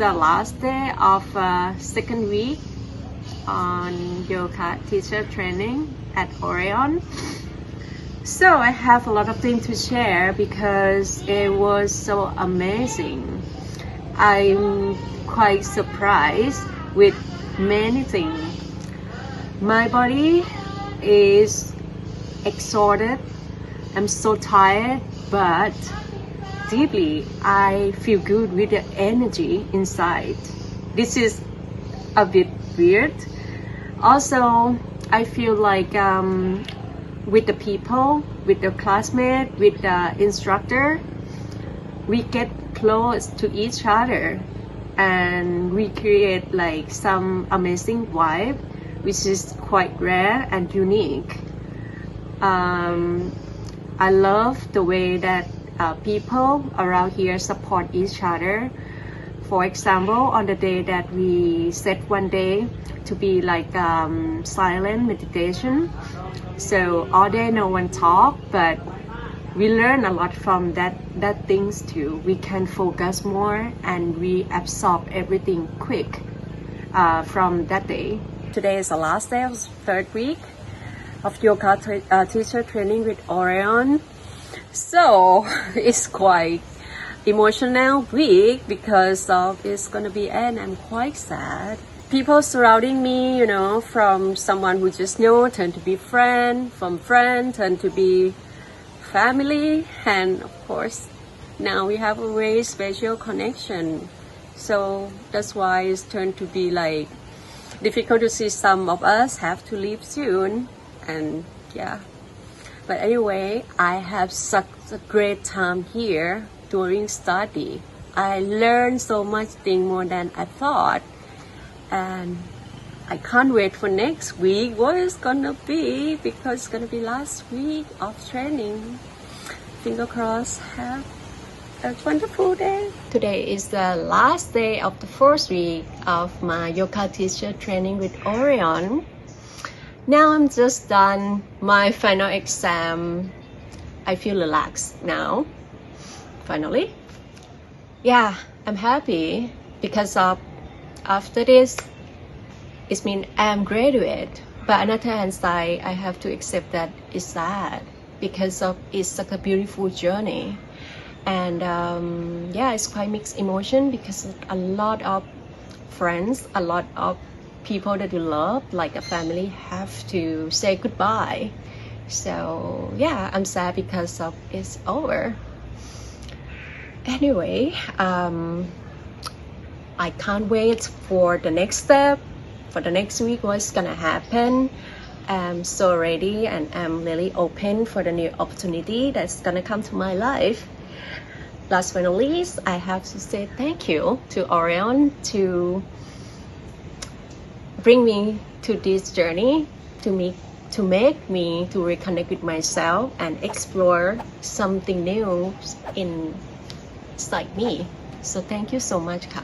the last day of second week on yoga teacher training at Orion. So I have a lot of things to share because it was so amazing. I'm quite surprised with many things. My body is exhausted. I'm so tired, but deeply I feel good with the energy inside. This is a bit weird. Also, I feel like with the people, with the classmate, with the instructor, we get close to each other and we create like some amazing vibe, which is quite rare and unique. I love the way that people around here support each other. For example, on the day that we set one day to be like silent meditation, so all day no one talk, but we learn a lot from that things too. We can focus more and we absorb everything quick from that day. Today is the last day of third week of yoga teacher training with Orion. So it's quite emotional week because of it's gonna be end. I'm quite sad. People surrounding me, you know, from someone who just know turn to be friend, from friend turn to be family, and of course now we have a very special connection. So that's why it's turned to be like difficult to see. Some of us have to leave soon, and yeah. But anyway, I have such a great time here during study. I learned so much thing more than I thought, and I can't wait for next week. What it's gonna be, because it's gonna be last week of training. Finger crossed. Have a wonderful day. Today is the last day of the first week of my yoga teacher training with Orion. Now I'm just done my final exam. I feel relaxed now. Finally. Yeah, I'm happy because of after this, it means I'm graduate. But on the other hand side, I have to accept that it's sad because of it's such a beautiful journey. And yeah, it's quite mixed emotion because a lot of friends, a lot of people that you love, like a family, have to say goodbye. So yeah, I'm sad because of it's over. Anyway, I can't wait for the next step, for the next week, what's gonna happen. I'm so ready and I'm really open for the new opportunity that's gonna come to my life. Last but not least, I have to say thank you to Orion to bring me to this journey, to make me to reconnect with myself and explore something new inside me. So thank you so much, Ka.